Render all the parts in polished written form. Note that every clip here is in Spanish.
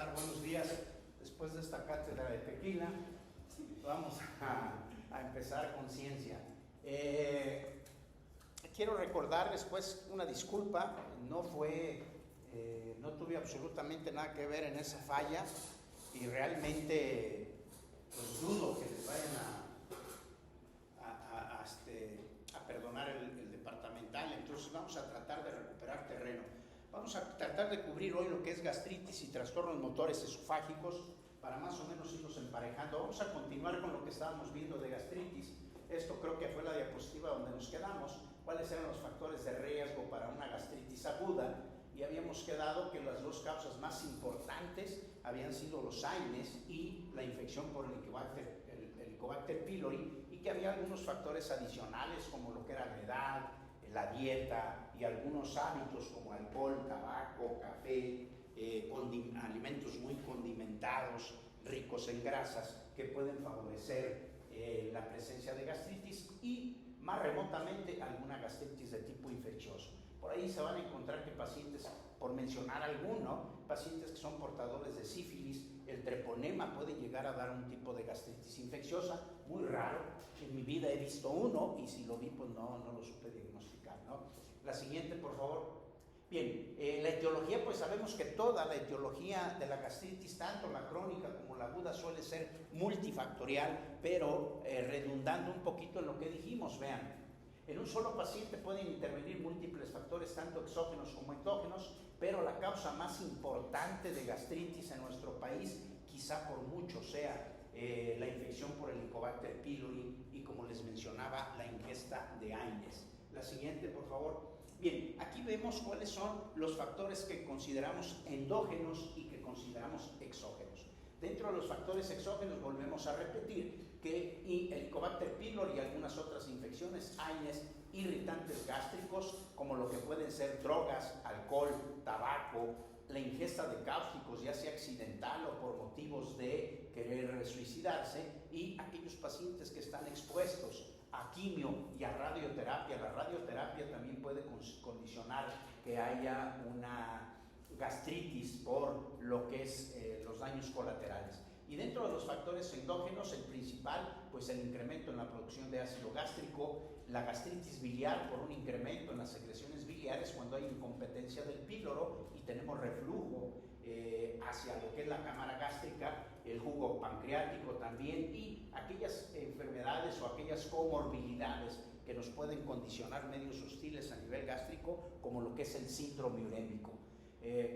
empezar. Buenos días. Después de esta cátedra de tequila, vamos a empezar con ciencia. Quiero recordarles, pues, una disculpa. No tuve absolutamente nada que ver en esa falla y realmente, pues, dudo que les vayan a perdonar el departamental. Entonces vamos a tratar de recuperar terreno. Vamos a tratar de cubrir hoy lo que es gastritis y trastornos motores esofágicos para más o menos irnos emparejando. Vamos a continuar con lo que estábamos viendo de gastritis. Esto creo que fue la diapositiva donde nos quedamos. ¿Cuáles eran los factores de riesgo para una gastritis aguda? Y habíamos quedado que las dos causas más importantes habían sido los AINES y la infección por el Helicobacter pylori, y que había algunos factores adicionales como lo que era la edad, la dieta y algunos hábitos como alcohol, tabaco, café, alimentos muy condimentados, ricos en grasas, que pueden favorecer la presencia de gastritis y más remotamente alguna gastritis de tipo infeccioso. Por ahí se van a encontrar que pacientes, por mencionar alguno, pacientes que son portadores de sífilis, el treponema puede llegar a dar un tipo de gastritis infecciosa, muy raro. En mi vida he visto uno y si lo vi, pues no lo supe diagnosticar, ¿no? La siguiente, por favor. Bien, la etiología, pues sabemos que toda la etiología de la gastritis, tanto la crónica como la aguda, suele ser multifactorial, pero redundando un poquito en lo que dijimos, vean. En un solo paciente pueden intervenir múltiples factores, tanto exógenos como endógenos, pero la causa más importante de gastritis en nuestro país, quizá por mucho, sea la infección por el Helicobacter pylori y, como les mencionaba, la ingesta de AINES. La siguiente, por favor. Bien, aquí vemos cuáles son los factores que consideramos endógenos y que consideramos exógenos. Dentro de los factores exógenos volvemos a repetir que el Helicobacter pylori y algunas otras infecciones, AINES, irritantes gástricos, como lo que pueden ser drogas, alcohol, tabaco, la ingesta de cáusticos, ya sea accidental o por motivos de querer suicidarse, y aquellos pacientes que están expuestos a quimio y a radioterapia. La radioterapia también puede condicionar que haya una gastritis por lo que es los daños colaterales. Y dentro de los factores endógenos, el principal, pues el incremento en la producción de ácido gástrico, la gastritis biliar por un incremento en las secreciones biliares cuando hay incompetencia del píloro y tenemos reflujo hacia lo que es la cámara gástrica, el jugo pancreático también, y aquellas enfermedades o aquellas comorbilidades que nos pueden condicionar medios hostiles a nivel gástrico, como lo que es el síndrome urémico.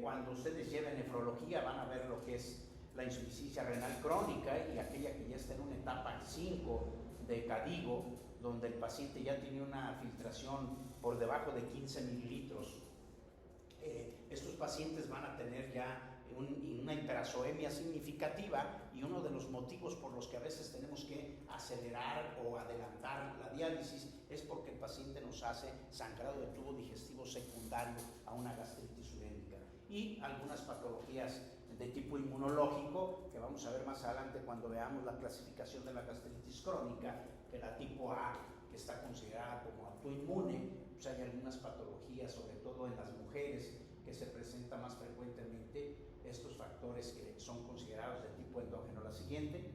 Cuando ustedes lleven nefrología van a ver lo que es la insuficiencia renal crónica y aquella que ya está en una etapa 5 de CADIGO, donde el paciente ya tiene una filtración por debajo de 15 mililitros. Estos pacientes van a tener ya una hiperazoemia significativa, y uno de los motivos por los que a veces tenemos que acelerar o adelantar la diálisis es porque el paciente nos hace sangrado de tubo digestivo secundario a una gastritis urémica. Y algunas patologías de tipo inmunológico, que vamos a ver más adelante cuando veamos la clasificación de la gastritis crónica, que la tipo A, que está considerada como autoinmune, pues hay algunas patologías, sobre todo en las mujeres, que se presenta más frecuentemente estos factores que son considerados de tipo endógeno. La siguiente.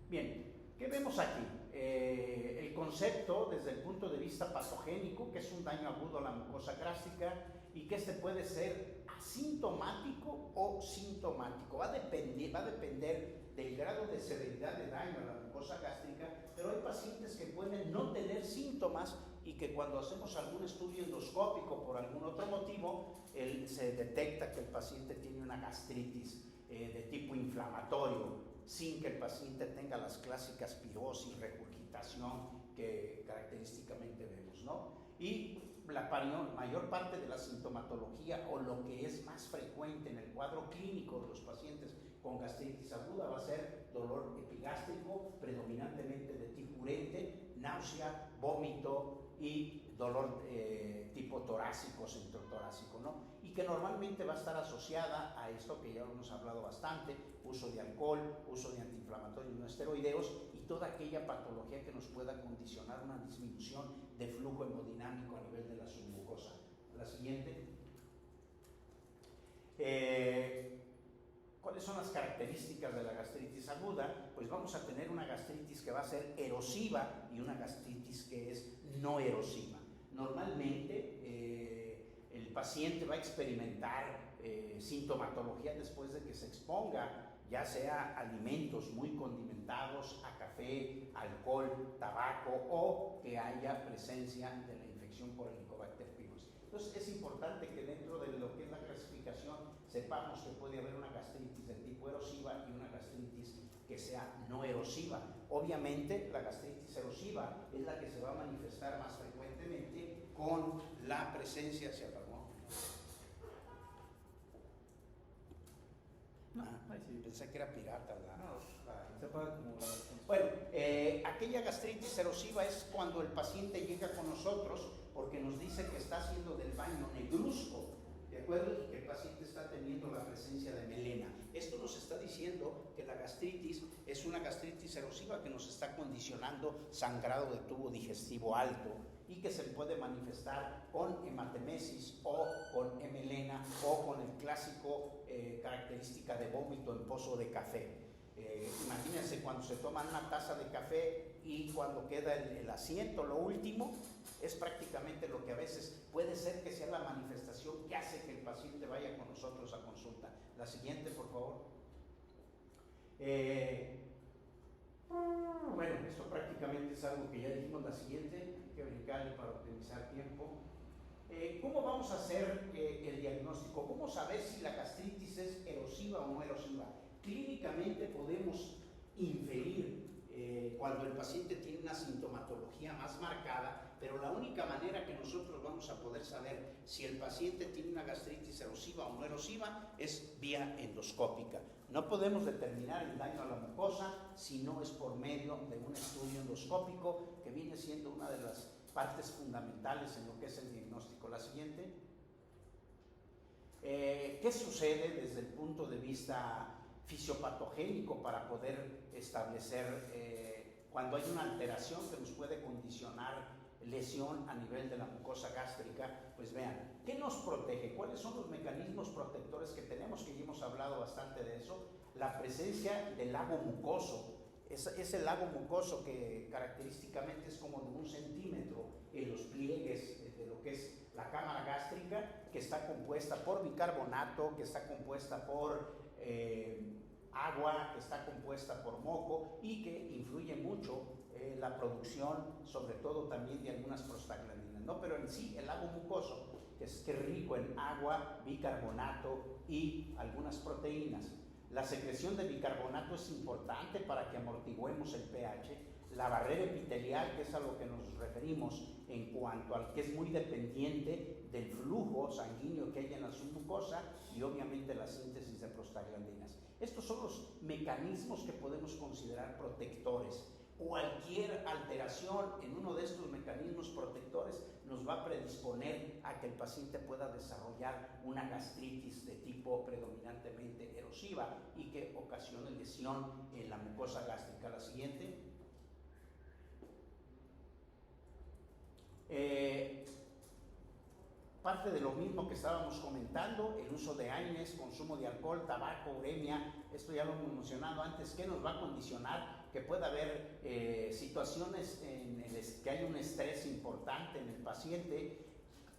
Bien, ¿qué vemos aquí? El concepto desde el punto de vista patogénico, que es un daño agudo a la mucosa gástrica y que este puede ser asintomático o sintomático. Va a depender del grado de severidad de daño a la mucosa gástrica, pero hay pacientes que pueden no tener síntomas y que cuando hacemos algún estudio endoscópico por algún otro motivo, se detecta que el paciente tiene una gastritis de tipo inflamatorio, sin que el paciente tenga las clásicas pirosis, regurgitación que característicamente vemos, ¿no? Y la mayor parte de la sintomatología, o lo que es más frecuente en el cuadro clínico de los pacientes con gastritis aguda, va a ser dolor epigástrico, predominantemente de tipo urente, náusea, vómito y dolor tipo torácico, centrotorácico, ¿no? Y que normalmente va a estar asociada a esto que ya hemos hablado bastante: uso de alcohol, uso de antiinflamatorios no esteroideos y toda aquella patología que nos pueda condicionar una disminución de flujo hemodinámico a nivel de la submucosa. La siguiente. son las características de la gastritis aguda? Pues vamos a tener una gastritis que va a ser erosiva y una gastritis que es no erosiva. Normalmente el paciente va a experimentar sintomatología después de que se exponga, ya sea a alimentos muy condimentados, a café, alcohol, tabaco, o que haya presencia de la infección por Helicobacter pylori. Entonces es importante que dentro de lo que es la clasificación sepamos que puede haber una gastritis de tipo erosiva y una gastritis que sea no erosiva. Obviamente la gastritis erosiva es la que se va a manifestar más frecuentemente con la presencia, ¿se apagó? Pensé que era pirata se apaga como la... Bueno, aquella gastritis erosiva es cuando el paciente llega con nosotros porque nos dice que está haciendo del baño negruzco, ¿de acuerdo? Y que el paciente está teniendo la presencia de melena. Esto nos está diciendo que la gastritis es una gastritis erosiva que nos está condicionando sangrado de tubo digestivo alto y que se puede manifestar con hematemesis o con melena o con el clásico característica de vómito en pozo de café. Imagínense cuando se toman una taza de café y cuando queda el asiento, lo último, es prácticamente lo que a veces puede ser que sea la manifestación que hace que el paciente vaya con nosotros a consulta. La siguiente, por favor. Bueno, esto prácticamente es algo que ya dijimos. La siguiente, hay que brincarle para optimizar tiempo. ¿Cómo vamos a hacer el diagnóstico? ¿Cómo saber si la gastritis es erosiva o no erosiva? Clínicamente podemos inferir cuando el paciente tiene una sintomatología más marcada, pero la única manera que nosotros vamos a poder saber si el paciente tiene una gastritis erosiva o no erosiva es vía endoscópica. No podemos determinar el daño a la mucosa si no es por medio de un estudio endoscópico, que viene siendo una de las partes fundamentales en lo que es el diagnóstico. La siguiente. ¿Qué sucede desde el punto de vista fisiopatogénico para poder establecer cuando hay una alteración que nos puede condicionar lesión a nivel de la mucosa gástrica? Pues vean, ¿qué nos protege? ¿Cuáles son los mecanismos protectores que tenemos? Que ya hemos hablado bastante de eso. La presencia del lago mucoso. Ese lago mucoso que característicamente es como de 1 centímetro en los pliegues de lo que es la cámara gástrica, que está compuesta por bicarbonato, que está compuesta por agua, que está compuesta por moco y que influye mucho la producción, sobre todo también de algunas prostaglandinas, ¿no? Pero en sí el lago mucoso, que es rico en agua, bicarbonato y algunas proteínas. La secreción de bicarbonato es importante para que amortiguemos el pH. La barrera epitelial, que es a lo que nos referimos en cuanto al que es muy dependiente del flujo sanguíneo que hay en la submucosa, y obviamente la síntesis de prostaglandinas. Estos son los mecanismos que podemos considerar protectores. Cualquier alteración en uno de estos mecanismos protectores nos va a predisponer a que el paciente pueda desarrollar una gastritis de tipo predominantemente erosiva y que ocasione lesión en la mucosa gástrica. La siguiente. Parte de lo mismo que estábamos comentando, el uso de AINES, consumo de alcohol, tabaco, uremia, esto ya lo hemos mencionado antes, que nos va a condicionar que pueda haber situaciones en que hay un estrés importante en el paciente,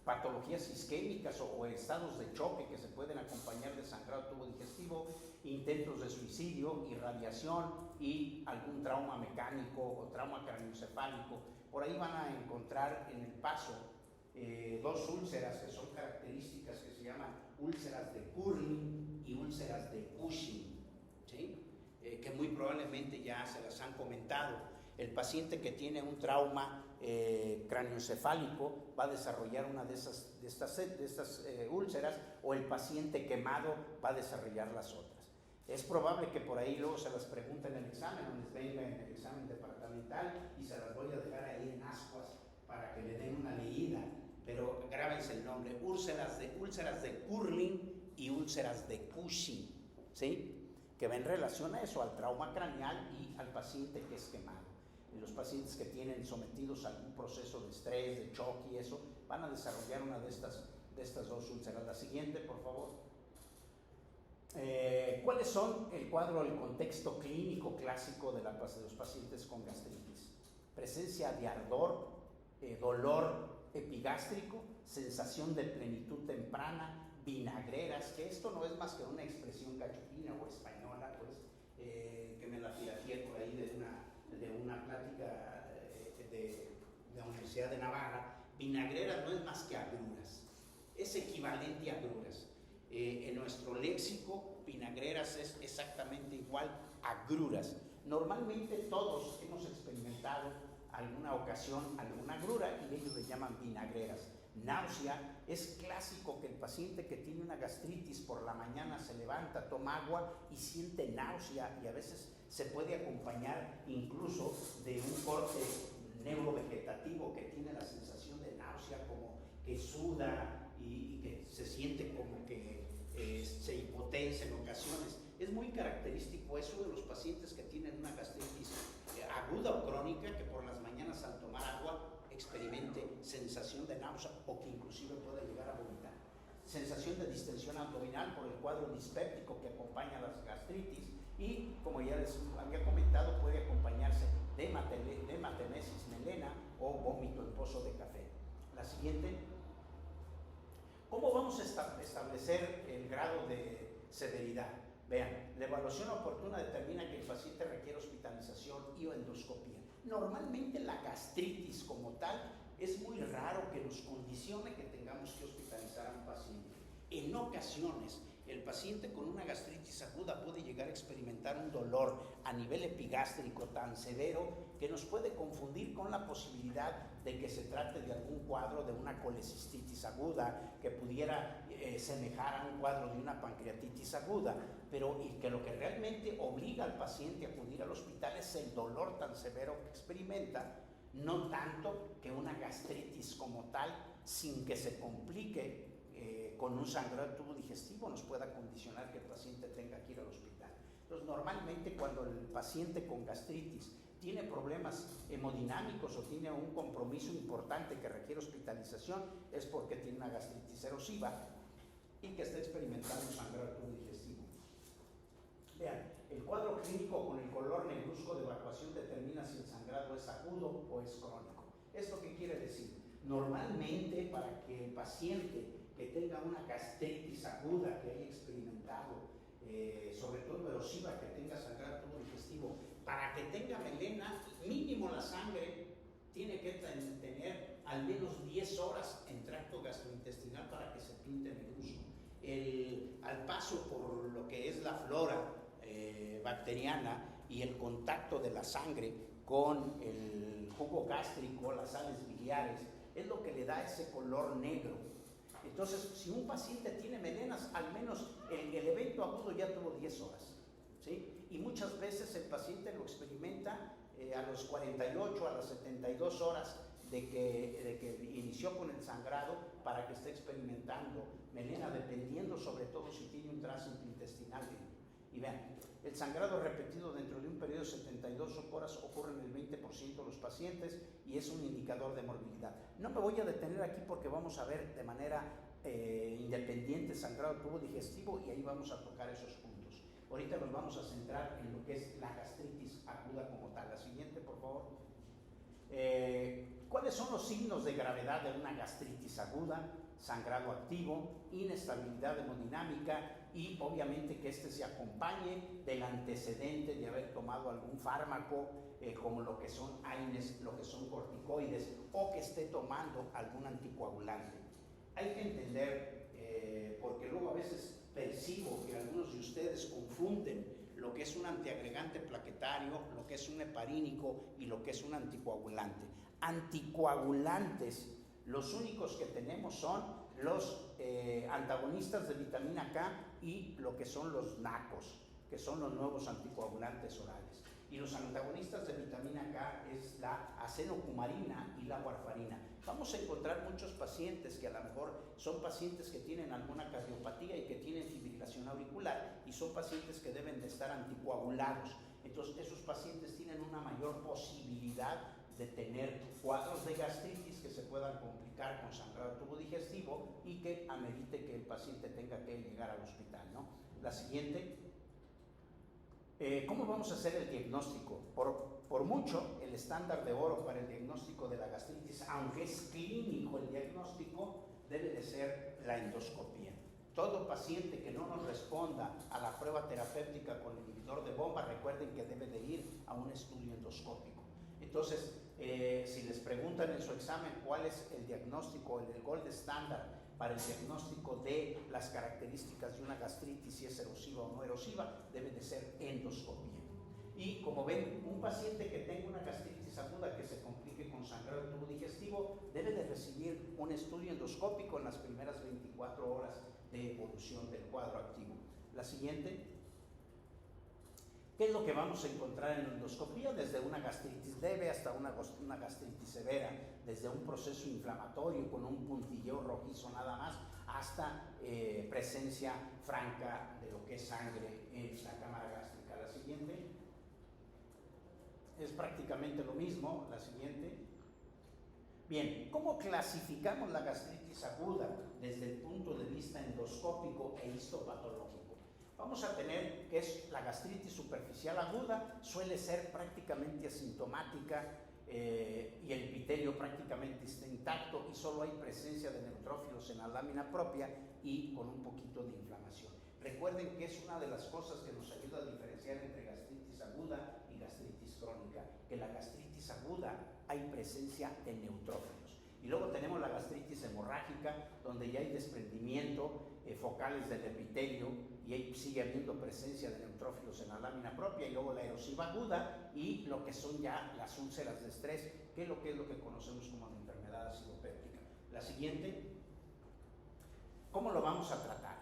patologías isquémicas o estados de choque que se pueden acompañar de sangrado tubo digestivo, intentos de suicidio, irradiación y algún trauma mecánico o trauma craneoencefálico. Por ahí van a encontrar en el paso 2 úlceras que son características que se llaman úlceras de Curling y úlceras de Cushing, ¿sí? Que muy probablemente ya se las han comentado. El paciente que tiene un trauma craneoencefálico va a desarrollar una de estas úlceras, o el paciente quemado va a desarrollar las otras. Es probable que por ahí luego se las pregunten en el examen, o les venga en el examen departamental, y se las voy a dejar ahí en ascuas para que le den una leída, pero grábense el nombre: úlceras de Curling y úlceras de Cushing, ¿sí? Que va en relación a eso, al trauma craneal y al paciente que es quemado. Y los pacientes que tienen sometidos a algún proceso de estrés, de choque y eso, van a desarrollar una de estas 2 úlceras. La siguiente, por favor. ¿Cuál ¿Cuáles son el cuadro, el contexto clínico clásico de los pacientes con gastritis? Presencia de ardor, dolor epigástrico, sensación de plenitud temprana, vinagreras, que esto no es más que una expresión cachuquina o española, pues, que me la pirateé por ahí de una plática de la Universidad de Navarra. Vinagreras no es más que agruras, es equivalente a agruras. En nuestro léxico, vinagreras es exactamente igual a agruras. Normalmente todos hemos experimentado alguna ocasión alguna agrura y ellos le llaman vinagreras. Náusea, es clásico que el paciente que tiene una gastritis por la mañana se levanta, toma agua y siente náusea, y a veces se puede acompañar incluso de un corte neurovegetativo que tiene la sensación de náusea, como que suda y que se siente como que se hipotensa en ocasiones. Es muy característico eso de los pacientes que tienen una gastritis aguda o crónica, que por las mañanas al tomar agua experimente sensación de náusea o que inclusive puede llegar a vomitar. Sensación de distensión abdominal por el cuadro dispéptico que acompaña a las gastritis, y como ya les había comentado, puede acompañarse de hematemesis melena o vómito en pozo de café. La siguiente. ¿Cómo vamos a establecer el grado de severidad? Vean, la evaluación oportuna determina que el paciente requiere hospitalización y o endoscopía. Normalmente la gastritis como tal es muy raro que nos condicione que tengamos que hospitalizar a un paciente. En ocasiones, el paciente con una gastritis aguda puede llegar a experimentar un dolor a nivel epigástrico tan severo que nos puede confundir con la posibilidad de que se trate de algún cuadro de una colecistitis aguda, que pudiera semejar a un cuadro de una pancreatitis aguda, pero y que lo que realmente obliga al paciente a acudir al hospital es el dolor tan severo que experimenta, no tanto que una gastritis como tal, sin que se complique con un sangrado del tubo digestivo, nos pueda condicionar que el paciente tenga que ir al hospital. Entonces, normalmente cuando el paciente con gastritis tiene problemas hemodinámicos o tiene un compromiso importante que requiere hospitalización, es porque tiene una gastritis erosiva y que está experimentando sangrado del tubo digestivo. Vean, el cuadro clínico con el color negruzco de evacuación determina si el sangrado es agudo o es crónico. ¿Esto qué quiere decir? Normalmente, para que el paciente que tenga una gastritis aguda que haya experimentado, sobre todo erosiva, que tenga sangrado del tubo digestivo, para que tenga melena, mínimo la sangre tiene que tener al menos 10 horas en tracto gastrointestinal para que se pinte negruzco. Al paso por lo que es la flora bacteriana y el contacto de la sangre con el jugo gástrico, las sales biliares, es lo que le da ese color negro. Entonces, si un paciente tiene melenas, al menos el evento agudo ya tuvo 10 horas, ¿sí? Y muchas veces el paciente lo experimenta a los 48, a las 72 horas de que inició con el sangrado, para que esté experimentando melena, dependiendo sobre todo si tiene un tránsito intestinal. Y vean, el sangrado repetido dentro de un periodo de 72 horas ocurre en el 20% de los pacientes y es un indicador de morbilidad. No me voy a detener aquí porque vamos a ver de manera independiente sangrado del tubo digestivo y ahí vamos a tocar esos puntos. Ahorita nos vamos a centrar en lo que es la gastritis aguda como tal. La siguiente, por favor. ¿Cuáles son los signos de gravedad de una gastritis aguda? Sangrado activo, inestabilidad hemodinámica y obviamente que este se acompañe del antecedente de haber tomado algún fármaco como lo que son AINES, lo que son corticoides, o que esté tomando algún anticoagulante. Hay que entender, porque luego a veces percibo que algunos de ustedes confunden lo que es un antiagregante plaquetario, lo que es un heparínico y lo que es un anticoagulante. Anticoagulantes, los únicos que tenemos son los antagonistas de vitamina K y lo que son los NACOS, que son los nuevos anticoagulantes orales. Y los antagonistas de vitamina K es la acenocumarina y la warfarina. Vamos a encontrar muchos pacientes que a lo mejor son pacientes que tienen alguna cardiopatía y que tienen fibrilación auricular y son pacientes que deben de estar anticoagulados. Entonces esos pacientes tienen una mayor posibilidad de tener cuadros de gastritis que se puedan complicar con sangrado del tubo digestivo y que amerite que el paciente tenga que llegar al hospital, ¿no? La siguiente. ¿Cómo vamos a hacer el diagnóstico? Por mucho, el estándar de oro para el diagnóstico de la gastritis, aunque es clínico el diagnóstico, debe de ser la endoscopía. Todo paciente que no nos responda a la prueba terapéutica con inhibidor de bomba, recuerden que debe de ir a un estudio endoscópico. Entonces, si les preguntan en su examen cuál es el diagnóstico, el gold estándar para el diagnóstico de las características de una gastritis, si es erosiva o no erosiva, debe de ser endoscopía. Y como ven, un paciente que tenga una gastritis aguda que se complique con sangrado del tubo digestivo debe de recibir un estudio endoscópico en las primeras 24 horas de evolución del cuadro activo. La siguiente. ¿Qué es lo que vamos a encontrar en la endoscopía? Desde una gastritis leve hasta una gastritis severa, desde un proceso inflamatorio con un puntilleo rojizo nada más, hasta presencia franca de lo que es sangre en la cámara gástrica. La siguiente es prácticamente lo mismo. La siguiente. Bien, ¿cómo clasificamos la gastritis aguda desde el punto de vista endoscópico e histopatológico? Vamos a tener que es la gastritis superficial aguda, suele ser prácticamente asintomática y el epitelio prácticamente está intacto y solo hay presencia de neutrófilos en la lámina propia y con un poquito de inflamación. Recuerden que es una de las cosas que nos ayuda a diferenciar entre gastritis aguda y gastritis crónica, que la gastritis aguda hay presencia de neutrófilos. Y luego tenemos la gastritis hemorrágica, donde ya hay desprendimiento focales del epitelio y ahí sigue habiendo presencia de neutrófilos en la lámina propia, y luego la erosiva aguda y lo que son ya las úlceras de estrés, que es lo que conocemos como la enfermedad acidopéptica. La siguiente. ¿Cómo lo vamos a tratar?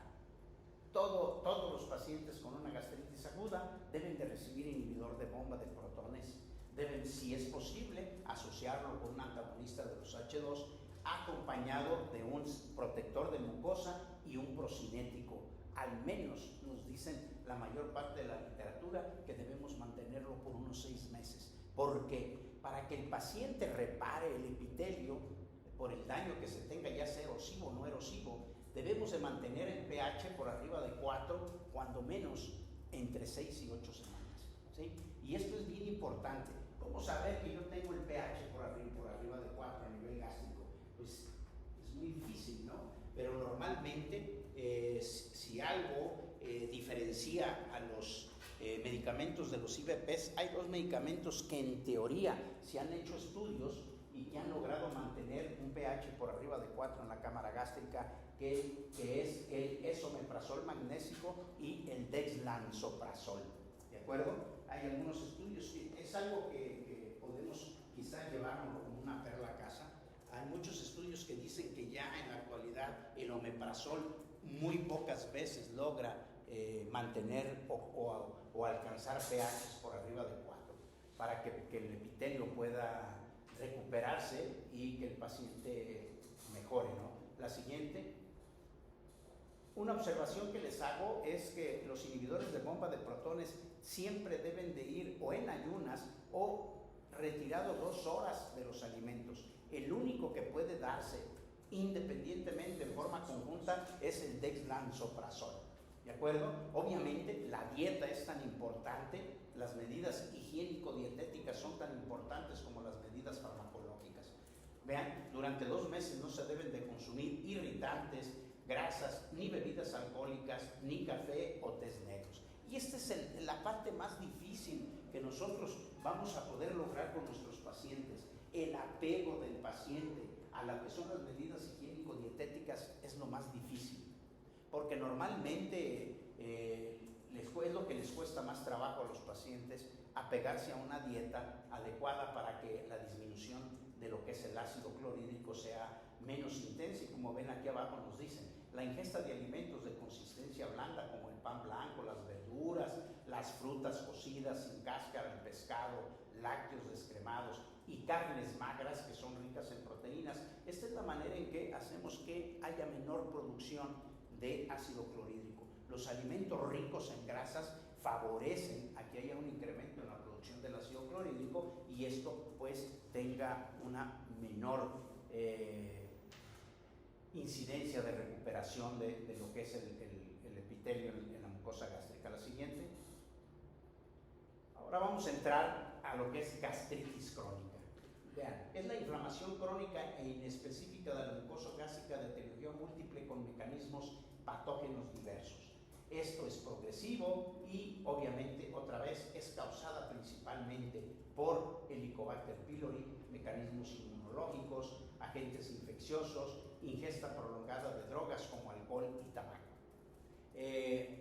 Todos los pacientes con una gastritis aguda deben de recibir inhibidor de bomba de protones. Deben, si es posible, asociarlo con un antagonista de los H2 acompañado de un protector de mucosa y un procinético. Al menos nos dicen la mayor parte de la literatura que debemos mantenerlo por unos 6 meses. ¿Por qué? Para que el paciente repare el epitelio por el daño que se tenga, ya sea erosivo o no erosivo, debemos de mantener el pH por arriba de 4, cuando menos entre 6 y 8 semanas, ¿sí? Y esto es bien importante. ¿Cómo saber que yo tengo el pH por arriba de 4 a nivel gástrico? Pues es muy difícil, ¿no? Pero normalmente, si algo diferencia a los medicamentos de los IVPs, hay 2 medicamentos que en teoría se han hecho estudios y que han logrado mantener un pH por arriba de 4 en la cámara gástrica, que es el esomeprazol magnésico y el dexlansoprazol. ¿De acuerdo? Hay algunos estudios, es algo que podemos quizás llevarnos como una perla a casa. Hay muchos estudios que dicen que ya en la actualidad el omeprazol muy pocas veces logra mantener o alcanzar pHs por arriba de 4 para que el epitelio pueda recuperarse y que el paciente mejore, ¿no? La siguiente. Una observación que les hago es que los inhibidores de bomba de protones siempre deben de ir o en ayunas o retirado 2 horas de los alimentos. El único que puede darse independientemente en forma conjunta es el dexlansoprazol. ¿De acuerdo? Obviamente la dieta es tan importante, las medidas higiénico-dietéticas son tan importantes como las medidas farmacológicas. Vean, durante 2 meses no se deben de consumir irritantes, grasas, ni bebidas alcohólicas, ni café o tés negros. Y esta es la parte más difícil que nosotros vamos a poder lograr con nuestros pacientes. El apego del paciente a lo que son las medidas higiénico-dietéticas es lo más difícil. Porque normalmente es lo que les cuesta más trabajo a los pacientes, apegarse a una dieta adecuada para que la disminución de lo que es el ácido clorhídrico sea menos intensa. Y como ven aquí abajo nos dicen, la ingesta de alimentos de consistencia blanda como el pan blanco, las verduras, las frutas cocidas sin cáscara, el pescado, lácteos descremados y carnes magras que son ricas en proteínas. Esta es la manera en que hacemos que haya menor producción de ácido clorhídrico. Los alimentos ricos en grasas favorecen a que haya un incremento en la producción del ácido clorhídrico y esto pues tenga una menor incidencia de recuperación de lo que es el epitelio en la mucosa gástrica. La siguiente. Ahora vamos a entrar a lo que es gastritis crónica. Vean, es la inflamación crónica e inespecífica de la mucosa gástrica de etiología múltiple con mecanismos patógenos diversos. Esto es progresivo y obviamente otra vez es causada principalmente por Helicobacter pylori, mecanismos inmunológicos, agentes infecciosos, ingesta prolongada de drogas como alcohol y tabaco.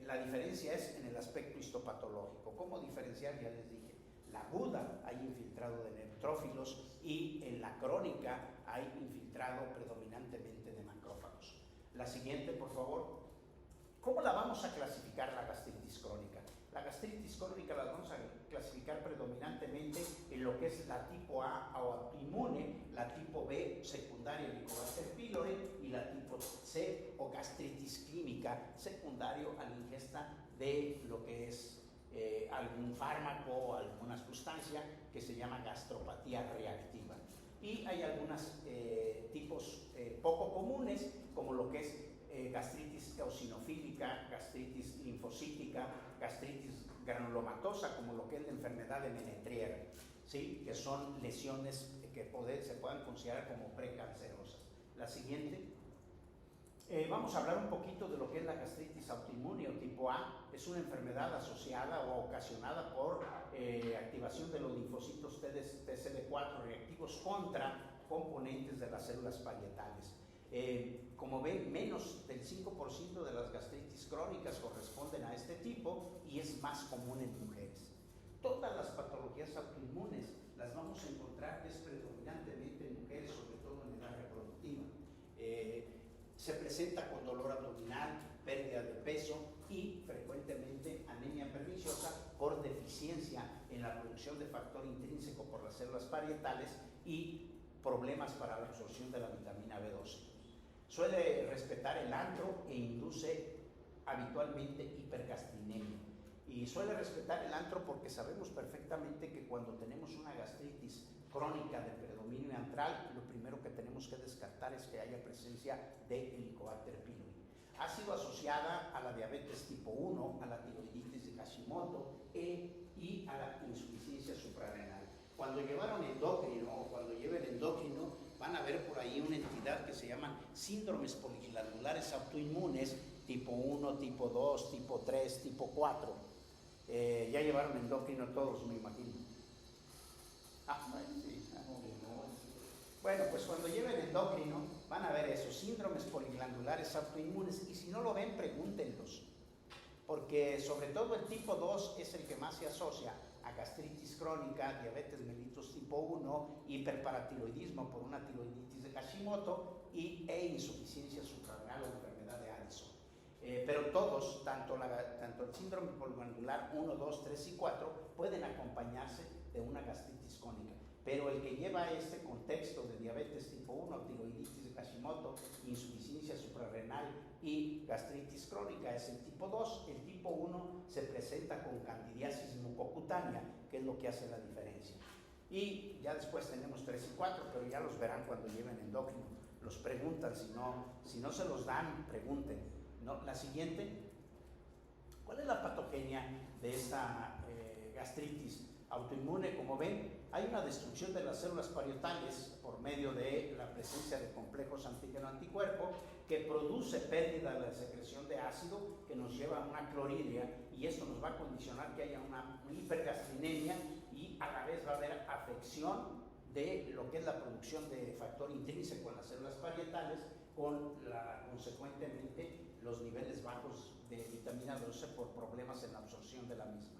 La diferencia es en el aspecto histopatológico. ¿Cómo diferenciar? Ya les dije, la aguda hay infiltrado de neutrófilos y en la crónica hay infiltrado predominantemente de macrófagos. La siguiente, por favor. ¿Cómo la vamos a clasificar la gastritis crónica? La gastritis crónica la vamos a clasificar predominantemente en lo que es la tipo A o autoinmune, la tipo B secundaria Helicobacter pylori y la tipo C o gastritis clínica secundario a la ingesta de lo que es algún fármaco o alguna sustancia que se llama gastropatía reactiva. Y hay algunos tipos poco comunes como lo que es gastritis eosinofílica, gastritis linfocítica, gastritis granulomatosa, como lo que es la enfermedad de Menetrier, ¿sí? Que son lesiones que se puedan considerar como precancerosas. La siguiente. Vamos a hablar un poquito de lo que es la gastritis autoinmune o tipo A. Es una enfermedad asociada o ocasionada por activación de los linfocitos TCD4 reactivos contra componentes de las células parietales. Como ven, menos del 5% de las gastritis crónicas corresponden a este tipo y es más común en mujeres. Todas las patologías autoinmunes las vamos a encontrar que es predominantemente en mujeres, sobre todo en edad reproductiva. Se presenta con dolor abdominal, pérdida de peso y frecuentemente anemia perniciosa por deficiencia en la producción de factor intrínseco por las células parietales y problemas para la absorción de la vitamina B12. Suele respetar el antro e induce habitualmente hipergastrinemia. Y suele respetar el antro porque sabemos perfectamente que cuando tenemos una gastritis crónica de predominio antral, lo primero que tenemos que descartar es que haya presencia de Helicobacter pylori. Ha sido asociada a la diabetes tipo 1, a la tiroiditis de Hashimoto y a la insuficiencia suprarrenal. Cuando llevaron endocrino o cuando lleven endocrino, van a ver por ahí una entidad que se llaman síndromes poliglandulares autoinmunes tipo 1, tipo 2, tipo 3, tipo 4. Ya llevaron endocrino todos, me imagino. Bueno, sí. Bueno, pues cuando lleven endocrino van a ver esos síndromes poliglandulares autoinmunes y si no lo ven, pregúntenlos. Porque sobre todo el tipo 2 es el que más se asocia a gastritis crónica, diabetes mellitus tipo 1, hiperparatiroidismo por una tiroiditis de Hashimoto e insuficiencia suprarrenal o enfermedad de Addison. Pero todos, tanto el síndrome poliglandular 1, 2, 3 y 4 pueden acompañarse de una gastritis crónica. Pero el que lleva este contexto de diabetes tipo 1, tiroiditis de Hashimoto, insuficiencia suprarrenal y gastritis crónica es el tipo 2. El tipo 1 se presenta con candidiasis mucocutánea, que es lo que hace la diferencia. Y ya después tenemos 3 y 4, pero ya los verán cuando lleven endocrino. Los preguntan, si no se los dan, pregunten. ¿No? La siguiente. ¿Cuál es la patogenia de esta gastritis autoinmune? Como ven, hay una destrucción de las células parietales por medio de la presencia de complejos antígeno-anticuerpo que produce pérdida de la secreción de ácido que nos lleva a una cloridria y esto nos va a condicionar que haya una hipergastrinemia y a la vez va a haber afección de lo que es la producción de factor intrínseco en las células parietales consecuentemente los niveles bajos de vitamina B12 por problemas en la absorción de la misma.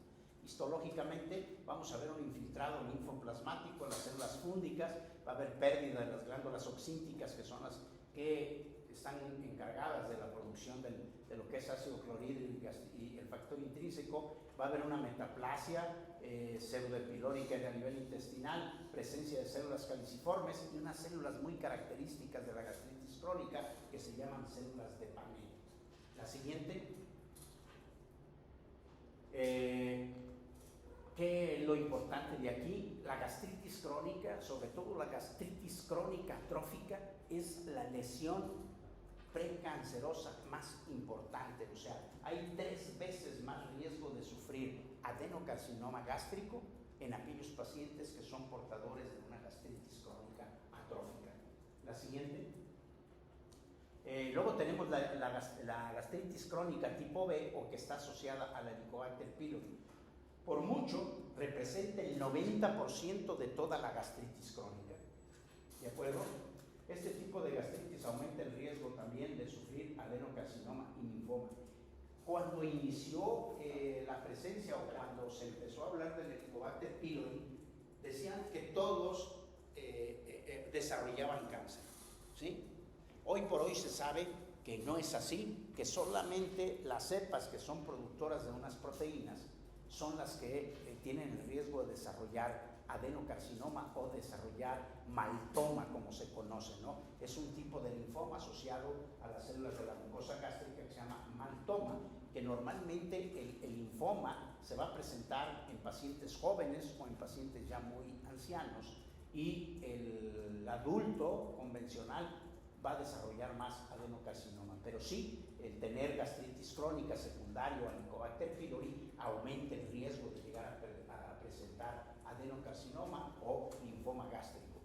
Histológicamente vamos a ver un infiltrado linfoplasmático en las células fúndicas, va a haber pérdida de las glándulas oxínticas que son las que están encargadas de la producción de lo que es ácido clorhídrico y el factor intrínseco, va a haber una metaplasia pseudoepilórica a nivel intestinal, presencia de células caliciformes y unas células muy características de la gastritis crónica que se llaman células de Panel. La siguiente. ¿Qué es lo importante de aquí? La gastritis crónica, sobre todo la gastritis crónica atrófica, es la lesión precancerosa más importante, o sea, hay 3 veces más riesgo de sufrir adenocarcinoma gástrico en aquellos pacientes que son portadores de una gastritis crónica atrófica. La siguiente. Luego tenemos la gastritis crónica tipo B, o que está asociada a la Helicobacter pylori. Por mucho representa el 90% de toda la gastritis crónica. ¿De acuerdo? Este tipo de gastritis aumenta el riesgo también de sufrir adenocarcinoma y linfoma. Cuando inició la presencia, o cuando se empezó a hablar del Helicobacter pylori, decían que todos desarrollaban cáncer, ¿sí? Hoy por hoy se sabe que no es así, que solamente las cepas que son productoras de unas proteínas son las que tienen el riesgo de desarrollar adenocarcinoma o desarrollar maltoma, como se conoce, ¿no? Es un tipo de linfoma asociado a las células de la mucosa gástrica que se llama maltoma, que normalmente el linfoma se va a presentar en pacientes jóvenes o en pacientes ya muy ancianos, y el adulto convencional va a desarrollar más adenocarcinoma, pero sí, el tener gastritis crónica secundaria al Helicobacter pylori aumenta el riesgo de llegar a presentar adenocarcinoma o linfoma gástrico.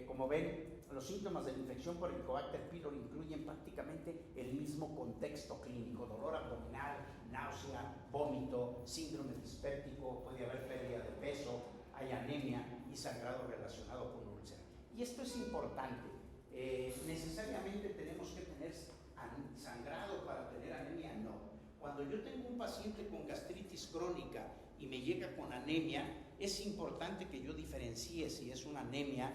Como ven, los síntomas de la infección por Helicobacter pylori incluyen prácticamente el mismo contexto clínico: dolor abdominal, náusea, vómito, síndrome dispéptico, puede haber pérdida de peso, hay anemia y sangrado relacionado con úlcera. Y esto es importante. ¿Necesariamente tenemos que tener sangrado para tener anemia? No. Cuando yo tengo un paciente con gastritis crónica y me llega con anemia, es importante que yo diferencie si es una anemia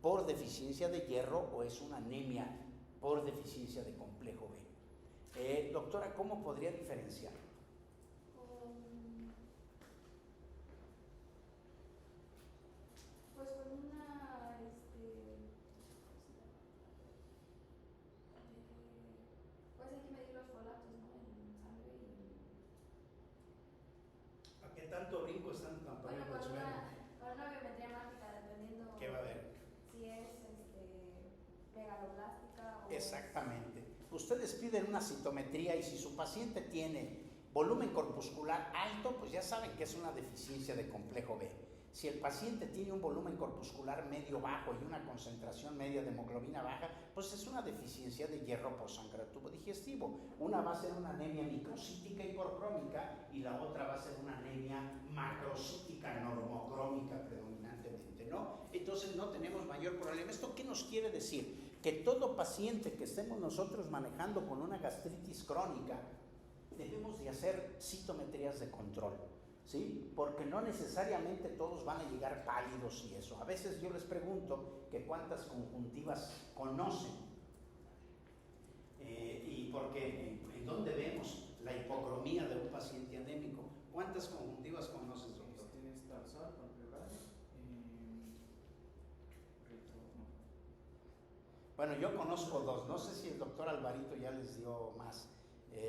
por deficiencia de hierro o es una anemia por deficiencia de complejo B. Doctora, ¿cómo podría diferenciar? Pues con una pues hay que medir los folatos, ¿no? En sangre y... ¿A qué tanto brinco están Bueno, poniendo el suelo? con una biometría mágica, dependiendo... ¿Qué va a haber? Si es megaloblástica o... Exactamente. Ustedes piden una citometría y si su paciente tiene volumen corpuscular alto, pues ya saben que es una deficiencia de complejo B. Si el paciente tiene un volumen corpuscular medio bajo y una concentración media de hemoglobina baja, pues es una deficiencia de hierro por sangre al tubo digestivo. Una va a ser una anemia microcítica hipercrómica y la otra va a ser una anemia macrocítica normocrómica predominantemente, ¿no? Entonces no tenemos mayor problema. ¿Esto qué nos quiere decir? Que todo paciente que estemos nosotros manejando con una gastritis crónica, debemos de hacer citometrías de control, ¿sí? Porque no necesariamente todos van a llegar pálidos y eso. A veces yo les pregunto que cuántas conjuntivas conocen, y porque en dónde vemos la hipocromía de un paciente anémico. ¿Cuántas conjuntivas conoces, doctor? Tienes tarsal, palpebral, Bueno, yo conozco dos, no sé si el doctor Alvarito ya les dio más,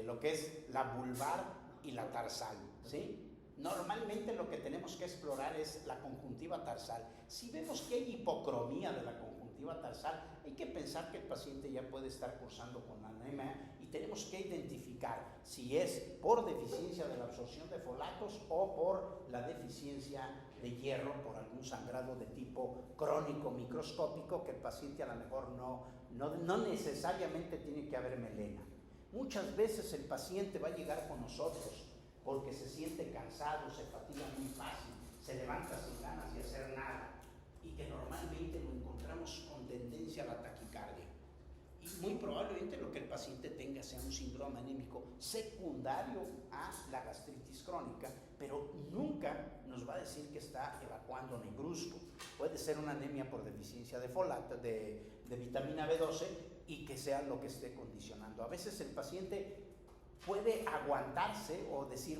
lo que es la vulvar y la tarsal, ¿sí? Normalmente lo que tenemos que explorar es la conjuntiva tarsal. Si vemos que hay hipocromía de la conjuntiva tarsal, hay que pensar que el paciente ya puede estar cursando con anemia y tenemos que identificar si es por deficiencia de la absorción de folatos o por la deficiencia de hierro, por algún sangrado de tipo crónico microscópico, que el paciente a lo mejor no necesariamente tiene que haber melena. Muchas veces el paciente va a llegar con nosotros porque se siente cansado, se fatiga muy fácil, se levanta sin ganas de hacer nada, y que normalmente lo encontramos con tendencia a la taquicardia. Y muy probablemente lo que el paciente tenga sea un síndrome anémico secundario a la gastritis crónica, pero nunca nos va a decir que está evacuando negruzco. Puede ser una anemia por deficiencia de folato, de vitamina B12, y que sea lo que esté condicionando. A veces el paciente puede aguantarse o decir,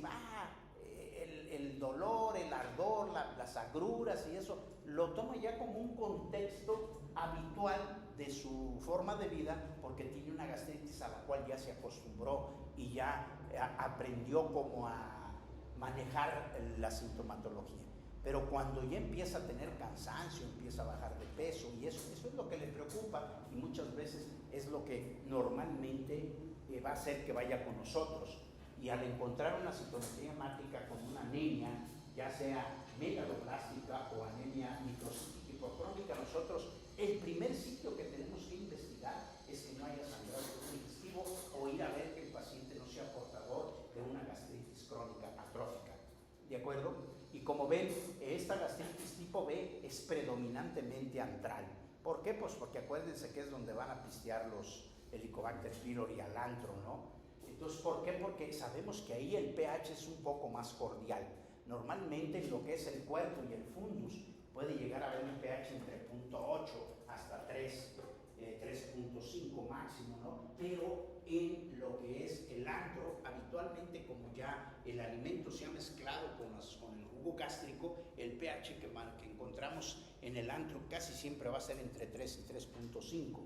el dolor, el ardor, las agruras y eso, lo toma ya como un contexto habitual de su forma de vida, porque tiene una gastritis a la cual ya se acostumbró y ya aprendió cómo a manejar la sintomatología. Pero cuando ya empieza a tener cansancio, empieza a bajar de peso y eso es lo que le preocupa, y muchas veces es lo que normalmente va a hacer que vaya con nosotros. y al encontrar una citometría hemática con una anemia, ya sea megaloblástica o anemia microcítica hipocrónica, nosotros el primer sitio que tenemos que investigar es que no haya sangrado digestivo o ir a ver que el paciente no sea portador de una gastritis crónica atrófica. ¿De acuerdo? Y como ven, esta gastritis tipo B es predominantemente antral. ¿Por qué? Pues porque acuérdense que es donde van a pistear los Helicobacter pylori al antro, ¿no? Entonces, ¿por qué? Porque sabemos que ahí el pH es un poco más cordial. Normalmente en lo que es el cuerpo y el fundus puede llegar a haber un pH entre 0.8 hasta 3.5 máximo, ¿no? Pero en lo que es el antro, habitualmente como ya el alimento se ha mezclado con el jugo gástrico, el pH que encontramos en el antro casi siempre va a ser entre 3 y 3.5.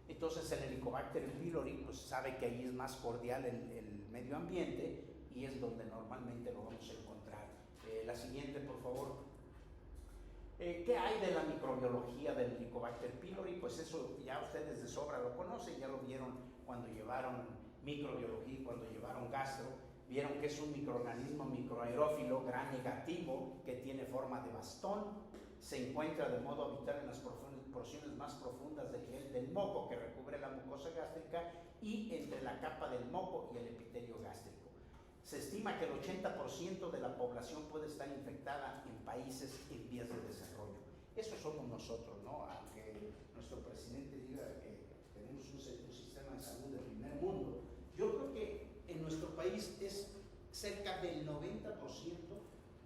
Entonces el Helicobacter pylori pues sabe que ahí es más cordial el medio ambiente y es donde normalmente lo vamos a encontrar. La siguiente, por favor. ¿Qué hay de la microbiología del Helicobacter pylori? Pues eso ya ustedes de sobra lo conocen, ya lo vieron cuando llevaron microbiología, cuando llevaron gastro, vieron que es un microorganismo microaerófilo gran negativo que tiene forma de bastón, se encuentra de modo habitual en las porciones más profundas del gel del moco que recubre la mucosa gástrica y entre la capa del moco y el epitelio gástrico. Se estima que el 80% de la población puede estar infectada en países en vías de desarrollo. Eso somos nosotros, ¿no? Aunque nuestro presidente diga que tenemos un sistema de salud de primer mundo, yo creo que en nuestro país es cerca del 90%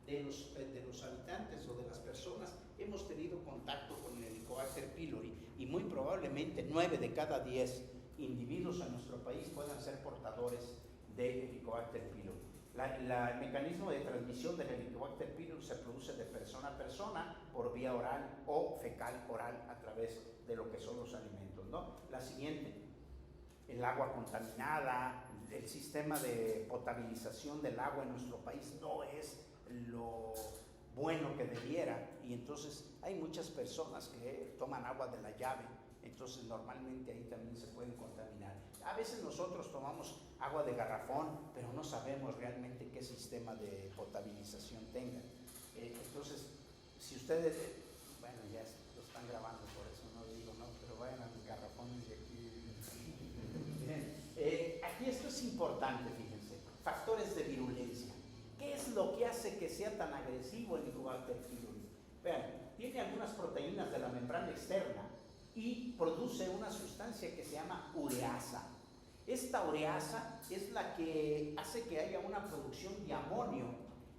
de los habitantes o de las personas hemos tenido contacto con el Helicobacter pylori y muy probablemente 9 de cada 10 individuos en nuestro país puedan ser portadores de Helicobacter pylori. El mecanismo de transmisión del Helicobacter pylori se produce de persona a persona por vía oral o fecal oral a través de lo que son los alimentos, ¿no? La siguiente, el agua contaminada, el sistema de potabilización del agua en nuestro país no es lo bueno que debiera y entonces hay muchas personas que toman agua de la llave, entonces normalmente ahí también se pueden contaminar. A veces nosotros tomamos agua de garrafón, pero no sabemos realmente qué sistema de potabilización tengan. Entonces, si ustedes, bueno, ya lo están grabando, por eso no digo, no, pero vayan a los garrafones de aquí. Aquí esto es importante, fíjense, factores de virulencia. ¿Qué es lo que hace que sea tan agresivo el Helicobacter pylori? Vean, tiene algunas proteínas de la membrana externa y produce una sustancia que se llama ureasa. Esta ureasa es la que hace que haya una producción de amonio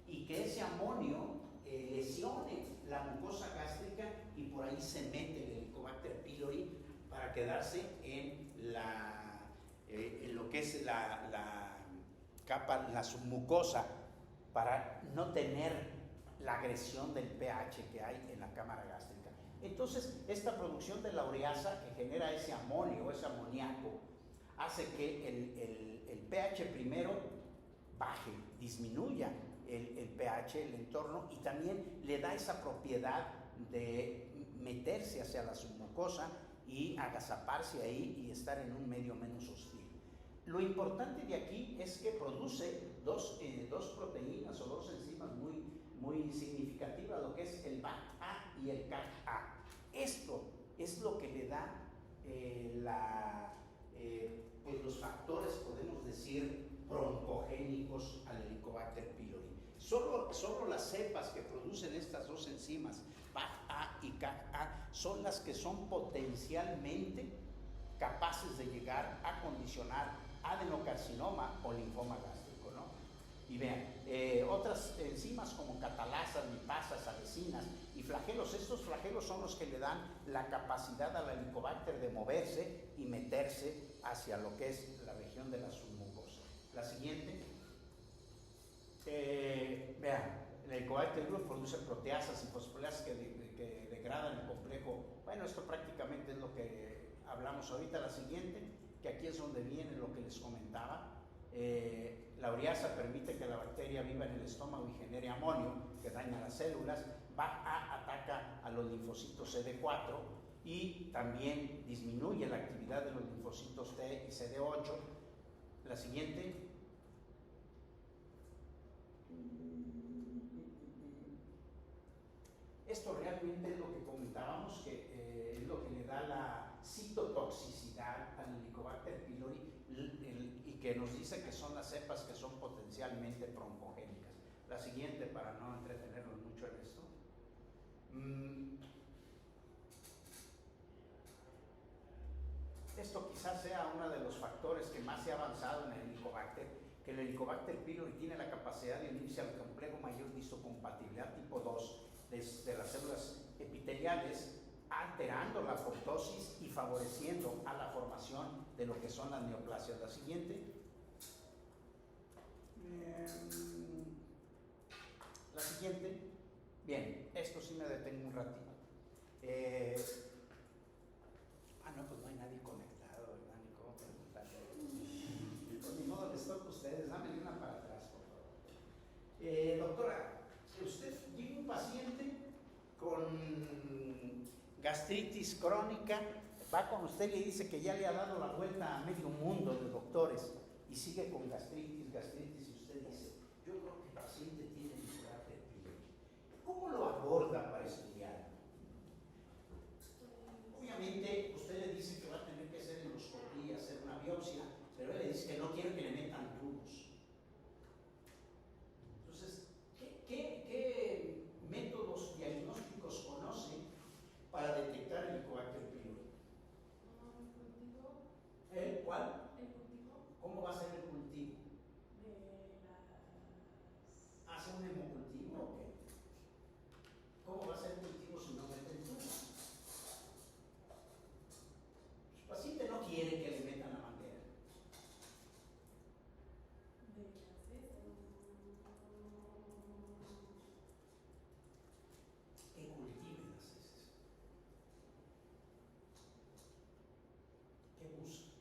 y que ese amonio lesione la mucosa gástrica y por ahí se mete el Helicobacter pylori para quedarse en lo que es la capa, la submucosa, para no tener la agresión del pH que hay en la cámara gástrica. Entonces, esta producción de la ureasa que genera ese amonio, ese amoníaco, hace que el pH primero baje, disminuya el pH, el entorno, y también le da esa propiedad de meterse hacia la submucosa y agazaparse ahí y estar en un medio menos hostil. Lo importante de aquí es que produce dos proteínas o dos enzimas muy significativas, lo que es el BAC-A y el CAC-A. Esto es lo que le da los factores, podemos decir, broncogénicos al Helicobacter pylori. Solo las cepas que producen estas dos enzimas, BAC-A y CAC-A, son las que son potencialmente capaces de llegar a condicionar adenocarcinoma o linfoma gástrico, ¿no? Y vean, otras enzimas como catalasas, lipasas, salicinas y flagelos, estos flagelos son los que le dan la capacidad al Helicobacter de moverse y meterse hacia lo que es la región de la submucosa. La siguiente, vean, el Helicobacter produce proteasas y fosforilasa que degradan el complejo. Bueno, esto prácticamente es lo que hablamos ahorita. La siguiente, que aquí es donde viene lo que les comentaba, la ureasa permite que la bacteria viva en el estómago y genere amonio que daña las células. BAC-A ataca a los linfocitos CD4 y también disminuye la actividad de los linfocitos T y CD8. La siguiente, Esto realmente es lo que comentábamos, que es lo que le da la citotoxicidad al Helicobacter pylori y que nos dice que son las cepas que son potencialmente broncogénicas. La siguiente, para no entretenernos mucho en esto. Esto quizás sea uno de los factores que más se ha avanzado en el Helicobacter, que el Helicobacter pylori tiene la capacidad de unirse al complejo mayor de histocompatibilidad tipo 2 de las células epiteliales, alterando la apoptosis y favoreciendo a la formación de lo que son las neoplasias. La siguiente. La siguiente. Bien, esto sí me detengo un ratito. No, pues no hay nadie conectado, ¿verdad? Ni cómo preguntarle. Pues ni modo, les toca a ustedes. Dame una para atrás, por favor. Doctora, usted llega un paciente con gastritis crónica, va con usted y le dice que ya le ha dado la vuelta a medio mundo de doctores y sigue con gastritis, y usted dice, yo creo que el paciente tiene Helicobacter pylori. ¿Cómo lo aborda para estudiar? Obviamente usted le dice que va a tener que hacer endoscopía, hacer una biopsia, pero él le dice que no quiere que le metan tubos. Entonces, ¿qué métodos diagnósticos conoce para detectar el Helicobacter pylori? El cultivo. ¿El cuál? El cultivo. ¿Cómo va a ser el cultivo? De las. ¿Hace un hemocultivo o qué? ¿Cómo va a ser el cultivo si no meten tubos? El paciente no quiere que le metan la manguera. De las heces. Que cultive las heces. ¿Qué busca?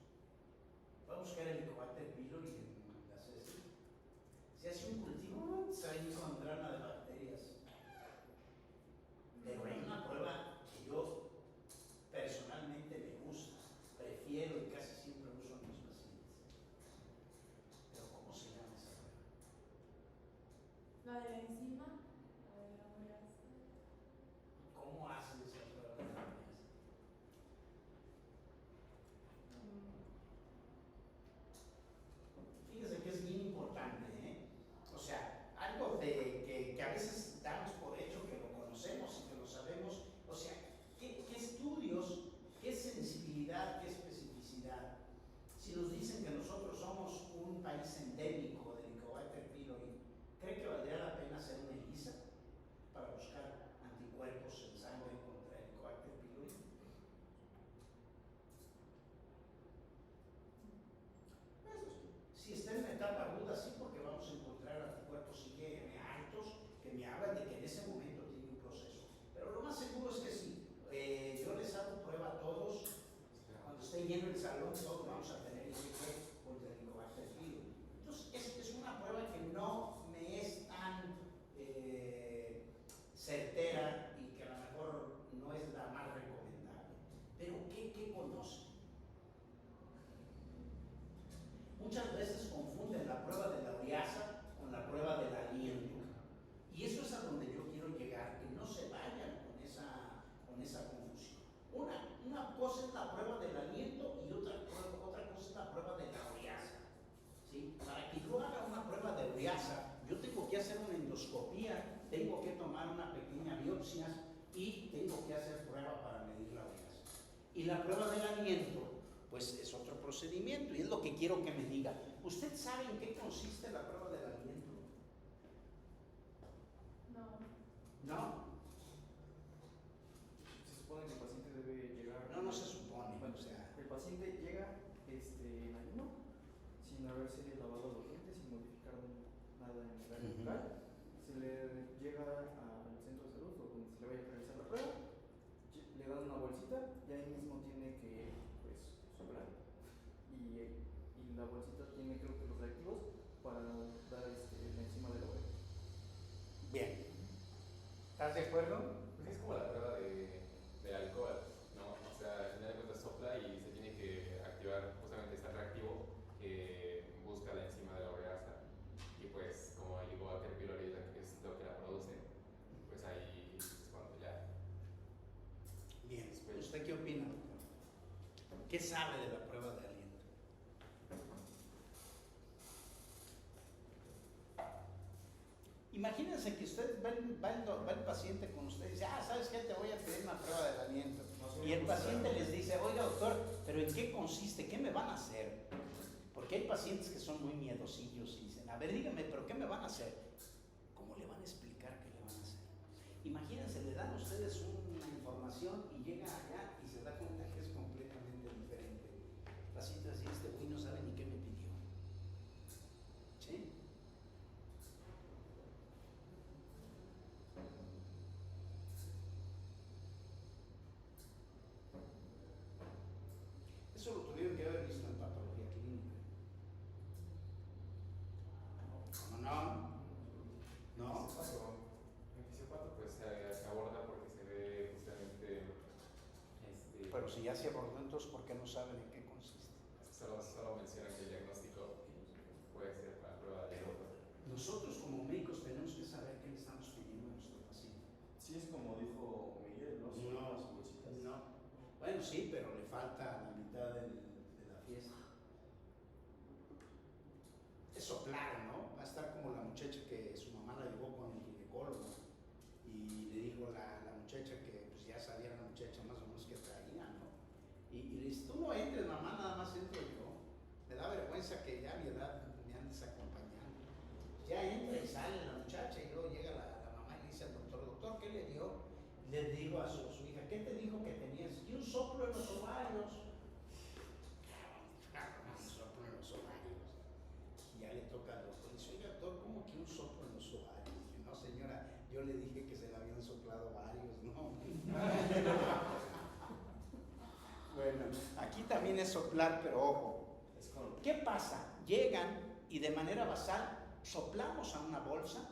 Va a buscar el Helicobacter pylori en las heces. Si hace un cultivo, se va a encontrar una de bacterias. Pero hay una prueba que yo personalmente me gusta, prefiero y casi siempre uso en mis pacientes. Pero ¿cómo se llama esa prueba? La de la enzima. La de la ureasa. ¿Cómo hacen esa prueba de la ureasa? Fíjese que es bien importante, ¿eh? O sea, algo que a veces damos por hecho que lo conocemos y que lo sabemos. O sea, ¿qué estudios, qué sensibilidad, qué especificidad? Si nos dicen que nosotros somos un país endémico de Helicobacter pylori, ¿cree que valdría la pena hacer una ELISA para buscar anticuerpos en sangre contra el Helicobacter pylori? Si está en la etapa aguda, sí, porque vamos a encontrar anticuerpos IgM altos que me hablan de que en ese momento tiene un proceso. Pero lo más seguro es que sí. Yo les hago prueba a todos. Cuando esté lleno el salón, todos vamos a tener IgG contra el Helicobacter pylori. Entonces, es una prueba que no me es tan certera y que a lo mejor no es la más recomendable. Pero, ¿qué conoce? Muchas veces confunden la prueba de la ureasa con la prueba del aliento. Y eso es a donde yo quiero llegar, que no se vayan con esa confusión. Una cosa es la prueba del aliento y otra cosa es la prueba de la ureasa. ¿Sí? Para que yo haga una prueba de ureasa, yo tengo que hacer una endoscopía, tengo que tomar una pequeña biopsia y tengo que hacer prueba para medir la ureasa. Y la prueba del aliento, pues es otro procedimiento y es lo que quiero que me diga. ¿Usted sabe en qué consiste la prueba del aliento? No. ¿No? Se supone que el paciente debe llegar. No se supone. Bueno, O sea, el paciente llega en ayuno, sin haberse lavado los dientes, sin modificar nada en el área bucal. Se le llega al centro de salud o donde se le vaya a realizar la prueba, le dan una bolsita y ahí mismo tiene que soplar. Y la bolsita tiene, creo que, los reactivos para dar la enzima de la urea. bien. ¿Estás de acuerdo? Pues es como la prueba del alcohol, ¿no? O sea, al final de cuentas sopla y se tiene que activar justamente este reactivo que busca la enzima de la ureasa. Y pues, como el Helicobacter pylori es lo que la produce, pues ahí es cuando ya ¿Qué sabe de la prueba de aliento? Imagínense que usted va el paciente con usted y dice, ¿sabes qué? Te voy a pedir una prueba del aliento. Y el paciente les dice, oiga doctor, ¿pero en qué consiste? ¿Qué me van a hacer? Porque hay pacientes que son muy miedosillos y dicen, a ver, dígame, ¿pero qué me van a hacer? ¿Cómo le van a explicar qué le van a hacer? Imagínense, le dan a ustedes una información y llega allá y se da cuenta que es completamente diferente. El paciente así, este güey no sabe ni qué me pidió. ¿Sí? Eso lo tuvieron que haber visto en patología clínica. ¿Cómo no? ¿No? En fisio 4 pues se aborda porque se ve justamente Pero si ya se abordó, entonces ¿por qué no saben en qué consiste? solo mencionan que el diagnóstico puede ser la prueba de aliento. Nosotros como médicos tenemos que saber qué le estamos pidiendo a nuestro paciente. Sí, es como dijo Miguel, ¿no? Son No, las bolsitas. no. Bueno, sí, pero le falta la mitad de la fiesta. Es soplar, ¿no? Va a estar como la muchacha que su mamá la llevó con el ginecólogo y le dijo la muchacha que pues ya sabía la muchacha más o menos que traía, ¿no? Y le dice, tú no entres, mamá, nada más entro yo. Me da vergüenza que ya a mi edad me andes acompañando. Ya entra y sale la muchacha y luego llega la mamá y le dice al doctor, ¿qué le dio? Le dijo a su hija, ¿qué te dijo que tenías? Y un soplo en los ovarios. Un soplo en los ovarios. Y ya le toca al doctor. Dice, oiga, doctor, ¿cómo que un soplo en los ovarios? Y no, señora, yo le dije que se le habían soplado varios, ¿no? Bueno, aquí también es soplar, pero ojo. ¿Qué pasa? Llegan y de manera basal soplamos a una bolsa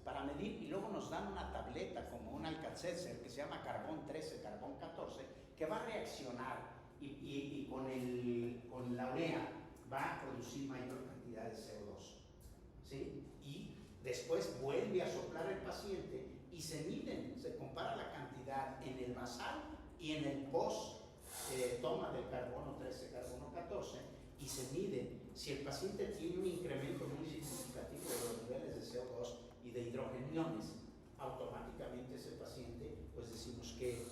para medir y luego nos dan una tableta como un Alka-Seltzer que se llama carbón 13, carbón 14, que va a reaccionar y con la urea va a producir mayor cantidad de CO2, ¿sí? Y después vuelve a soplar el paciente y se miden, se compara la cantidad en el basal y en el post toma del carbono 13, carbono 14 y se mide si el paciente tiene un incremento muy significativo de los niveles de CO2 y de hidrogeniones, automáticamente ese paciente, pues decimos que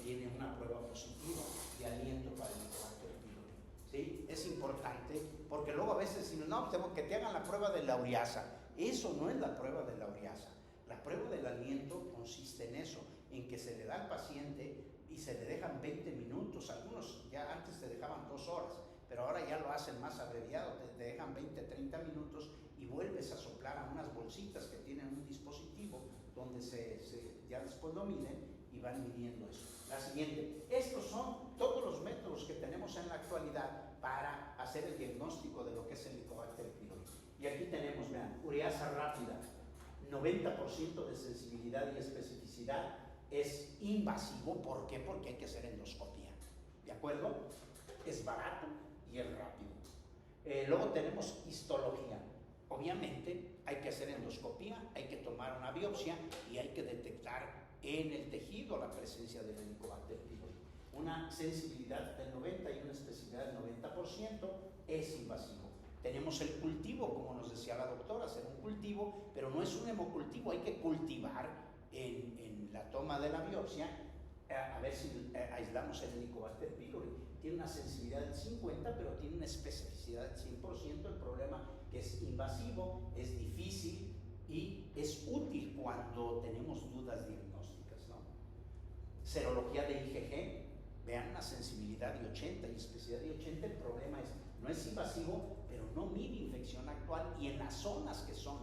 tiene una prueba positiva de aliento para el Helicobacter pylori. ¿Sí? Es importante porque luego a veces decimos, no, tengo que te hagan la prueba de la ureasa. Eso no es la prueba de la ureasa. La prueba del aliento consiste en eso, en que se le da al paciente y se le dejan 20 minutos, algunos ya antes te dejaban 2 horas, pero ahora ya lo hacen más abreviado, te dejan 20, 30 minutos y vuelves a soplar a unas bolsitas que tienen un dispositivo donde ya después lo miden y van midiendo eso. La siguiente, estos son todos los métodos que tenemos en la actualidad para hacer el diagnóstico de lo que es el Helicobacter pylori. Y aquí tenemos, vean, ureasa rápida, 90% de sensibilidad y especificidad, es invasivo. ¿Por qué? Porque hay que hacer endoscopía, ¿de acuerdo? Es barato y es rápido. Luego tenemos histología. Obviamente hay que hacer endoscopía, hay que tomar una biopsia y hay que detectar en el tejido la presencia del Helicobacter pylori. Una sensibilidad del 90 y una especificidad del 90% es invasivo. Tenemos el cultivo, como nos decía la doctora, hacer un cultivo, pero no es un hemocultivo, hay que cultivar en la toma de la biopsia a ver si aislamos el Helicobacter pylori. Tiene una sensibilidad del 50, pero tiene una especificidad del 100%. El problema que es invasivo, es difícil y es útil cuando tenemos dudas diagnósticas, ¿no? Serología de IgG, vean una sensibilidad de 80 y especificidad de 80. El problema es, no es invasivo, pero no mide infección actual y en las zonas que son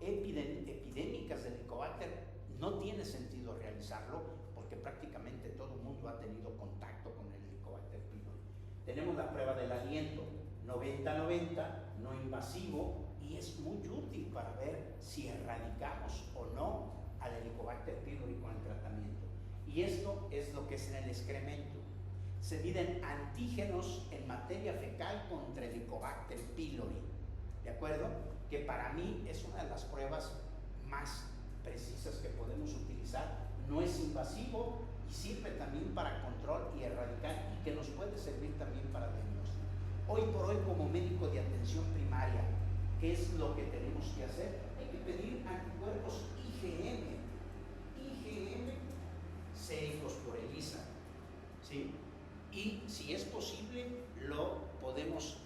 epidémicas del Helicobacter no tiene sentido realizarlo porque prácticamente todo el mundo ha tenido contacto con el Helicobacter pylori. Tenemos la prueba del aliento, 90-90, no invasivo y es muy útil para ver si erradicamos o no al Helicobacter pylori con el tratamiento. Y esto es lo que es en el excremento. Se miden antígenos en materia fecal contra el Helicobacter pylori, ¿de acuerdo? Que para mí es una de las pruebas más precisas que podemos utilizar. No es invasivo y sirve también para control y erradicar, y que nos puede servir también para diagnóstico. Hoy por hoy, como médico de atención primaria, ¿qué es lo que tenemos que hacer? Hay que pedir anticuerpos IgM seguidos por ELISA, ¿sí? Y si es posible, podemos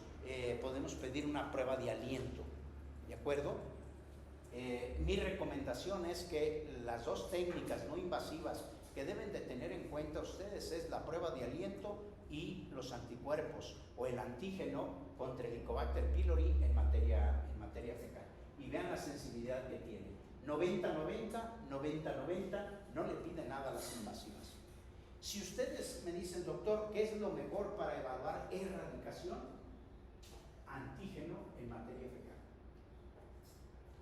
pedir una prueba de aliento, ¿de acuerdo? Mi recomendación es que las dos técnicas no invasivas que deben de tener en cuenta ustedes es la prueba de aliento y los anticuerpos o el antígeno contra el Helicobacter pylori en materia fecal. Y vean la sensibilidad que tiene. 90-90, 90-90, no le pide nada a las invasivas. Si ustedes me dicen, doctor, ¿qué es lo mejor para evaluar erradicación? Antígeno en materia fecal.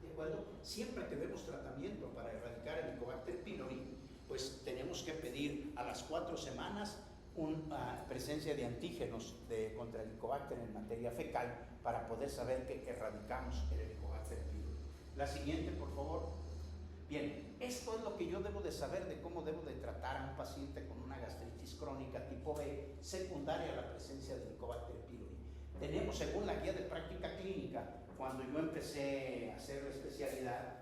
¿De acuerdo? Siempre que demos tratamiento para erradicar el Helicobacter pylori, pues tenemos que pedir a las 4 semanas una presencia de antígenos contra el Helicobacter en materia fecal para poder saber que erradicamos el Helicobacter pylori. La siguiente, por favor. Bien, esto es lo que yo debo de saber de cómo debo de tratar a un paciente con una gastritis crónica tipo B secundaria a la presencia del Helicobacter pylori. Tenemos, según la guía de práctica clínica, cuando yo empecé a hacer la especialidad,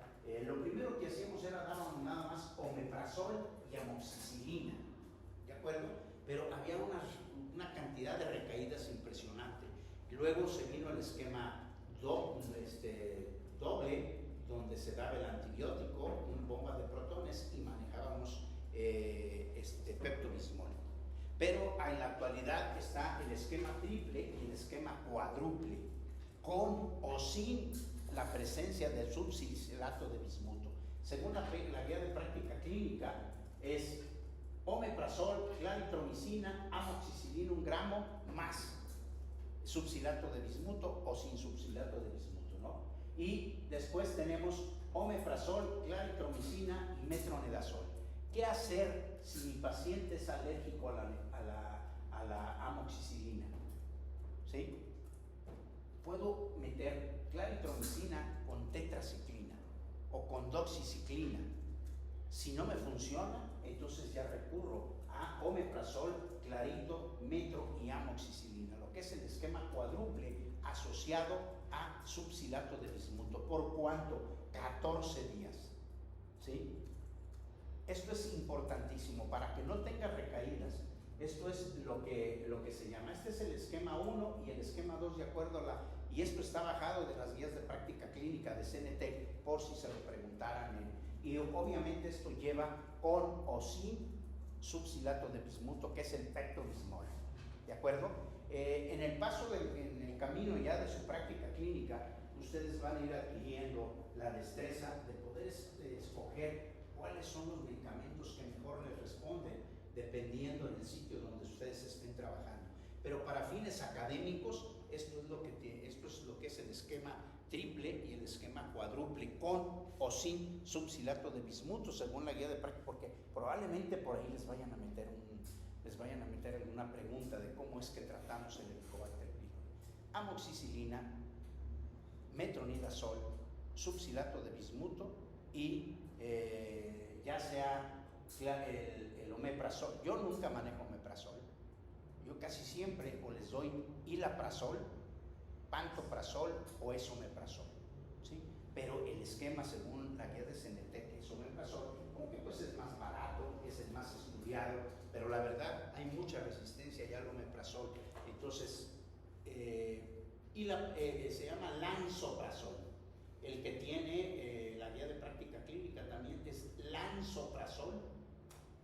lo primero que hacíamos era dar nada más omeprazol y amoxicilina, ¿de acuerdo? Pero había una cantidad de recaídas impresionante. Luego se vino el esquema doble, donde se daba el antibiótico, una bomba de protones y manejábamos Pepto-Bismol. Pero en la actualidad está el esquema triple y el esquema cuádruple, con o sin la presencia del subsilicato de bismuto. Según la guía de práctica clínica, es omeprazol, claritromicina, amoxicilina 1 gramo más subsilato de bismuto o sin subsilato de bismuto, ¿no? Y después tenemos omeprazol, claritromicina y metronidazol. ¿Qué hacer si mi paciente es alérgico a la amoxicilina? ¿Sí? Puedo meter claritromicina con tetraciclina o con doxiciclina. Si no me funciona, entonces ya recurro a omeprazol, clarito, metro y amoxicilina, lo que es el esquema cuádruple asociado a subsilato de bismuto. ¿Por cuánto? 14 días. ¿Sí? Esto es importantísimo para que no tenga recaídas. Esto es lo que se llama. Este es el esquema 1 y el esquema 2 de acuerdo a la... Y esto está bajado de las guías de práctica clínica de CNT, por si se lo preguntaran. Y obviamente esto lleva con o sin subsilato de bismuto, que es el Pepto-Bismol. ¿De acuerdo? En el paso en el camino ya de su práctica clínica, ustedes van a ir adquiriendo la destreza de poder escoger cuáles son los medicamentos que mejor les responden, dependiendo en el sitio donde ustedes estén trabajando. Pero para fines académicos, esto es lo que es el esquema triple y el esquema cuádruple, con o sin subsilato de bismuto, según la guía de práctica, porque probablemente por ahí les vayan a meter alguna pregunta de cómo es que tratamos el Helicobacter pylori. Amoxicilina, metronidazol, subsilato de bismuto y ya sea el omeprazol. Yo nunca manejo omeprazol. Yo casi siempre o les doy ilaprazol, pantoprazol o esomeprazol, ¿sí? Pero el esquema, según la guía de CNT, que es omeprazol, aunque pues es más barato, es el más estudiado, pero la verdad hay mucha resistencia ya al omeprazol. Entonces, se llama lansoprazol. El que tiene la guía de práctica clínica también es lansoprazol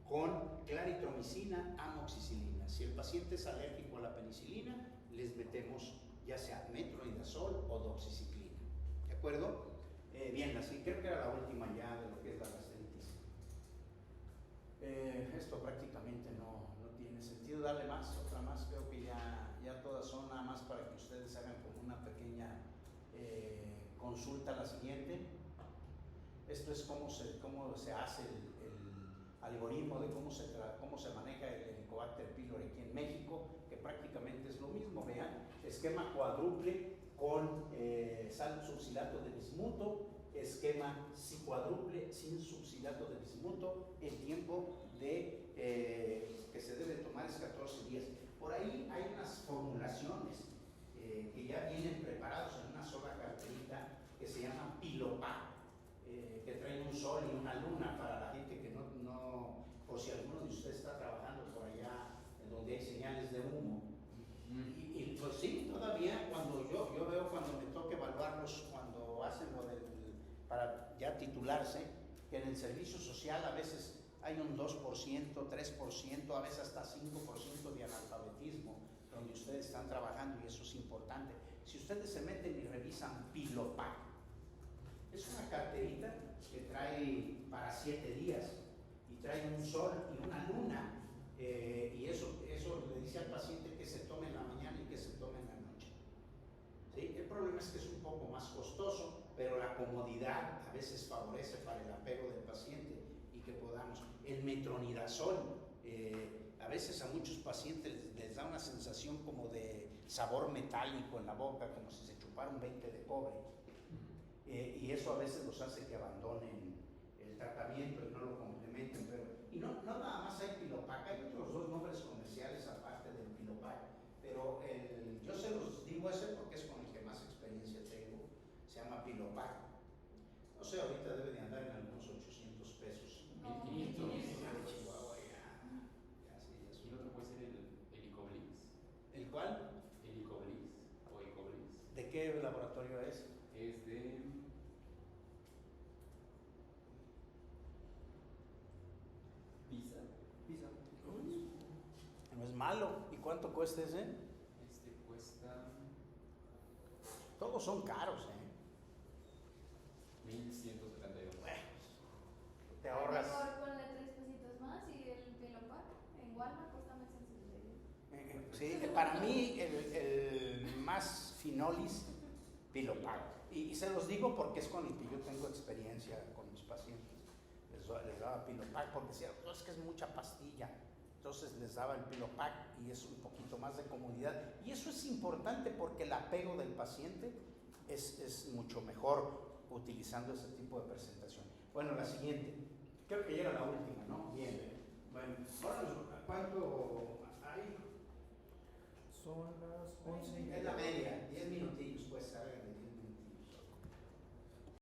con claritromicina, amoxicilina. Si el paciente es alérgico a la penicilina, les metemos ya sea metronidazol o doxiciclina. ¿De acuerdo? Bien, así creo que era la última ya de lo que es la gastritis. Esto prácticamente no tiene sentido darle más, otra más, creo que ya todas son nada más para que ustedes hagan como una pequeña consulta. La siguiente. Esto es cómo se hace el algoritmo de cómo se maneja el Helicobacter pylori aquí en México, que prácticamente es lo mismo. Vean, esquema cuádruple con subsilato de bismuto, esquema si cuádruple sin subsidiato de bismuto. El tiempo de que se debe tomar es 14 días. Por ahí hay unas formulaciones que ya vienen preparados en una sola carterita que se llama Pilopac, que traen un sol y una luna para la gente que no, por si alguno de ustedes está trabajando por allá en donde hay señales de humo. Y pues sí, todavía cuando yo veo cuando me toca evaluarlos, cuando hacen lo del, para ya titularse, que en el servicio social a veces hay un 2%, 3%, a veces hasta 5% de analfabetismo, donde ustedes están trabajando, y eso es importante. Si ustedes se meten y revisan Pilopac, es una carterita que trae para 7 días y trae un sol y una luna, y eso le dice al paciente que se tome en la mañana y que se tome en la noche. ¿Sí? El problema es que es un poco más costoso, pero la comodidad a veces favorece para el apego del paciente y que podamos. El metronidazol, a veces a muchos pacientes les da una sensación como de sabor metálico en la boca, como si se chupara un 20 de cobre. Y eso a veces los hace que abandonen el tratamiento y no lo complementen. Y no nada más hay Pilopac, hay otros 2 nombres comerciales aparte del Pilopac, pero yo se los digo ese porque es con el que más experiencia tengo, se llama Pilopac. No sé, ahorita debe de andar en algunos 800 pesos. No, 1500. Chihuahua, ya sí, ya ¿Y el otro puede ser el Helicoblis? ¿El cuál? Helicoblis o Ecoblis. ¿De qué laboratorio es? Es de Pisa. Pisa. No es malo. ¿Y cuánto cuesta ese? Este cuesta Todos son caros, 1172. Bueno, te ahorras. Mejor ponle 3 pesitos más y el Pilopac en Walmart cuesta 1.600. Sí, para mí el más finolis, Pilopac. Y se los digo porque es con el que yo tengo experiencia con mis pacientes. Les daba Pilopac porque decían, no, es que es mucha pastilla. Entonces les daba el Pilopac y es un poquito más de comodidad. Y eso es importante porque el apego del paciente es mucho mejor utilizando ese tipo de presentación. Bueno, la siguiente. Creo que llega la última, ¿no? Bien. Bueno, ahora ¿cuánto hay? Son las 11 y Es la media, 10 minutillos, pues, háganle